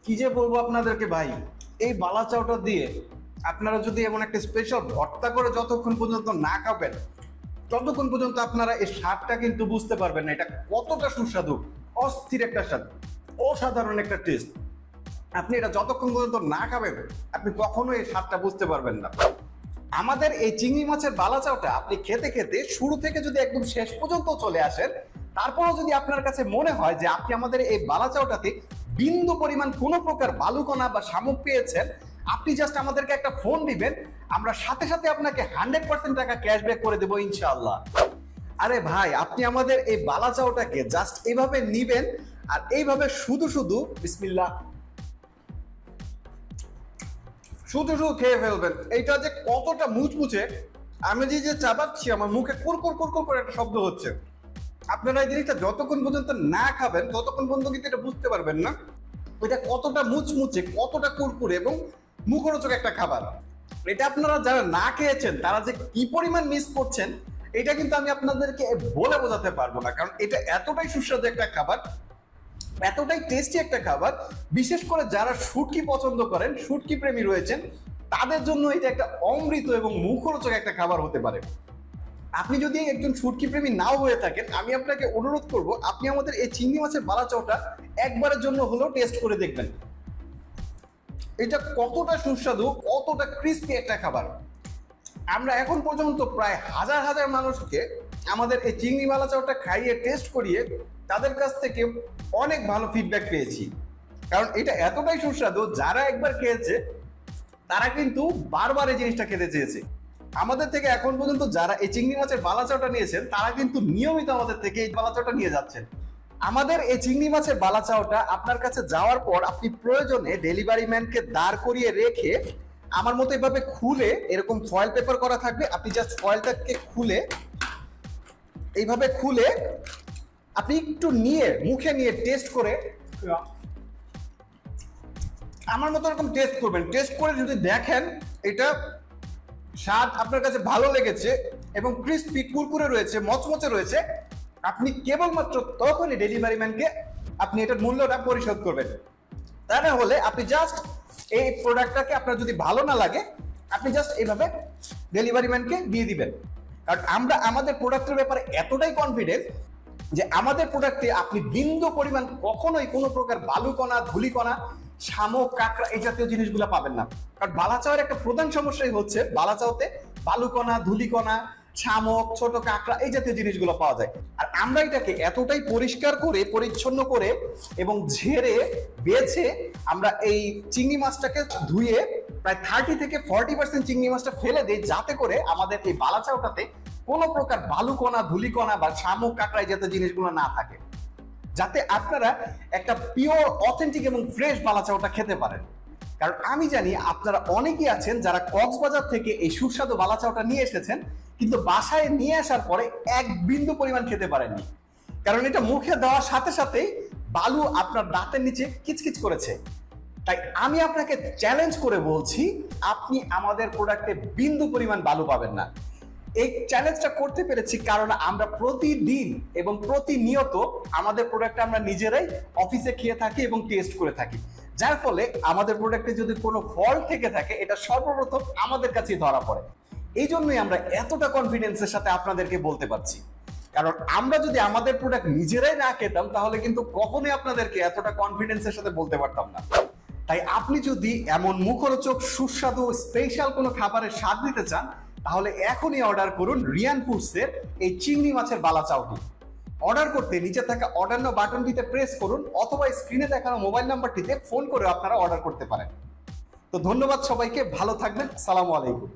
কি যে বলবো আপনাদেরকে ভাই, এই বালা চাউটা দিয়ে আপনারা যদি এমন একটা স্পেশাল ভর্তা করে যতক্ষণ পর্যন্ত না খাবেন ততক্ষণ পর্যন্ত আপনারা এই স্বাদটা কিন্তু বুঝতে পারবেন না এটা কতটা সুস্বাদু। অস্থির একটা স্বাদ, অসাধারণ একটা টেস্ট। আপনি এটা যতক্ষণ পর্যন্ত না খাবেন আপনি কখনো এই স্বাদটা বুঝতে পারবেন না। আমাদের এই চিংড়ি মাছের বালা চাউটা আপনি খেতে খেতে শুরু থেকে যদি একদম শেষ পর্যন্ত চলে আসেন, তারপরেও যদি আপনার কাছে মনে হয় যে আপনি আমাদের এই বালা চাউটাতে বিন্দু পরিমাণ কোনো প্রকার বালুকণা বা শামুক পেয়েছেন, আপনি জাস্ট আমাদেরকে একটা ফোন দিবেন, আমরা সাথে সাথে আপনাকে 100% টাকা ক্যাশব্যাক করে দেবো ইনশাআল্লাহ। আরে ভাই, আপনি আমাদের এই বালা চাউটাকে জাস্ট এইভাবে নিবেন আর এইভাবে শুধু শুধু বিসমিল্লাহ শুধু শুধু খেয়ে ফেলবেন। এইটা যে কতটা মুচমুচে, আমি যে চাবাচ্ছি আমার মুখে কুরকুর কুরকুর করে একটা শব্দ হচ্ছে। আপনারা এই জিনিসটা যতক্ষণ পর্যন্ত না খাবেন ততক্ষণ পর্যন্ত কিন্তু এটা বুঝতে পারবেন না এটা কতটা মুচমুচে, কতটা কুরকুরে এবং মুখরোচক একটা খাবার। এটা আপনারা যারা না খেয়েছেন তারা যে কি পরিমাণ মিস করছেন এটা কিন্তু আমি আপনাদেরকে বলে বোঝাতে পারবো না, কারণ এটা এতটাই সুস্বাদু একটা খাবার, এতটাই টেস্টি একটা খাবার। বিশেষ করে যারা শুটকি পছন্দ করেন, শুটকি প্রেমী রয়েছেন, তাদের জন্য এটা একটা অমৃত এবং মুখরোচক একটা খাবার হতে পারে। আপনি যদি একজন শুটকি প্রেমী নাও হয়ে থাকেন, আমি আপনাকে অনুরোধ করব আপনি আমাদের এই চিংড়ি মাছের বালা চাউটা একবারের জন্য হলেও টেস্ট করে দেখবেন। এটা কতটা সুস্বাদু, কতটা ক্রিস্পি একটা খাবার। আমরা এখন পর্যন্ত প্রায় হাজার হাজার মানুষকে আমাদের এই চিংড়ি বালা চাউটা খাইয়ে টেস্ট করিয়ে তাদের কাছ থেকে অনেক ভালো ফিডব্যাক পেয়েছি, কারণ এটা এতটাই সুস্বাদু যারা একবার খেয়েছে তারা কিন্তু বারবার এই জিনিসটা খেতে চেয়েছে। আমাদের থেকে এখন পর্যন্ত যারা এই চিংড়ি মাছের বালা চাউটা নিয়েছেন তারা কিন্তু নিয়মিত আমাদের থেকে এই বালা চাউটা নিয়ে যাচ্ছেন। আমাদের এই চিংড়ি মাছের বালা চাউটা আপনার কাছে যাওয়ার পর আপনি প্রয়োজনে ডেলিভারি ম্যানকে দাঁড় করিয়ে রেখে আমার মতো এভাবে খুলে, এরকম ফয়েল পেপার করা থাকবে, আপনি জাস্ট ফয়েলটাকে খুলে এইভাবে খুলে আপনি একটু নিয়ে মুখে নিয়ে টেস্ট করে আমার মতো এরকম টেস্ট করবেন। টেস্ট করে যদি দেখেন এটা স্বাদ আপনার কাছে ভালো লেগেছে এবং ক্রিস্পি কুরকুরে রয়েছে, মচমচে রয়েছে, আপনি কেবলমাত্র তখনই ডেলিভারি ম্যানকে আপনি এটার মূল্যটা পরিশোধ করবেন। তা না হলে আপনি জাস্ট এই প্রোডাক্টটাকে আপনার যদি ভালো না লাগে আপনি জাস্ট এইভাবে ডেলিভারি ম্যানকে দিয়ে দিবেন। কারণ আমরা আমাদের প্রোডাক্টের ব্যাপারে এতটাই কনফিডেন্স যে আমাদের প্রোডাক্টে আপনি বিন্দু পরিমাণ কখনোই কোনো প্রকার বালুকণা, ধুলিকণা, শামুক, কাঁকড়া এই জাতীয় জিনিসগুলো পাবেন না। কারণ বালা চাউয়ের একটা প্রধান সমস্যাই হচ্ছে বালা চাউতে বালুকণা, ধুলিকণা, শামুক, ছোট কাঁকড়া এই জাতীয় জিনিসগুলো পাওয়া যায়। আর আমরা এটাকে এতটাই পরিষ্কার করে, পরিচ্ছন্ন করে এবং ঝেড়ে বেছে আমরা এই চিংড়ি মাছটাকে ধুয়ে প্রায় 30 থেকে 40% চিংড়ি মাছটা ফেলে দিই, যাতে করে আমাদের এই বালা চাউটাতে কোনো প্রকার বালুকণা, ধুলিকণা বা শামুক, কাঁকড়া এই জাতীয় জিনিসগুলো না থাকে, যাতে আপনারা একটা পিওর, অথেন্টিক এবং ফ্রেশ বালা চাউটা খেতে পারেন। কারণ আমি জানি আপনারা অনেকেই আছেন যারা কক্সবাজার থেকে এই সুস্বাদু বালা চাউটা নিয়ে এসেছেন, কিন্তু বাসায় নিয়ে আসার পরে এক বিন্দু পরিমাণ খেতে পারেননি, কারণ এটা মুখে দেওয়ার সাথে সাথেই বালু আপনার দাঁতের নিচে কিচকিচ করেছে। তাই আমি আপনাকে চ্যালেঞ্জ করে বলছি, আপনি আমাদের প্রোডাক্টে বিন্দু পরিমাণ বালু পাবেন না। এই চ্যালেঞ্জটা করতে পেরেছি কারণ আমরা প্রতিদিন এবং প্রতিনিয়ত আমাদের প্রোডাক্টটা আমরা নিজেরাই অফিসে খেয়ে থাকি এবং টেস্ট করে থাকি, যার ফলে আমাদের প্রোডাক্টে যদি কোনো ফল্ট থেকে থাকে এটা সর্বপ্রথম আমাদের কাছেই ধরা পড়ে। এই জন্যই আমরা এতটা কনফিডেন্সের সাথে আপনাদেরকে বলতে পারছি, কারণ আমরা যদি আমাদের প্রোডাক্ট নিজেরাই না খেতাম তাহলে কিন্তু কখনোই আপনাদেরকে এতটা কনফিডেন্সের সাথে বলতে পারতাম না। তাই আপনি যদি এমন মুখরোচক, সুস্বাদু, স্পেশাল কোনো খাবারের স্বাদ নিতে চান তাহলে এখনই অর্ডার করুন রিয়ান ফুডসের এই চিংড়ি মাছের বালা চাউটি। অর্ডার করতে নিচে থাকা অর্ডার নাও বাটনটিতে প্রেস করুন অথবা স্ক্রিনে দেখানো মোবাইল নাম্বারটিতে ফোন করে আপনারা অর্ডার করতে পারেন। তো ধন্যবাদ সবাইকে, ভালো থাকবেন, সালামু আলাইকুম।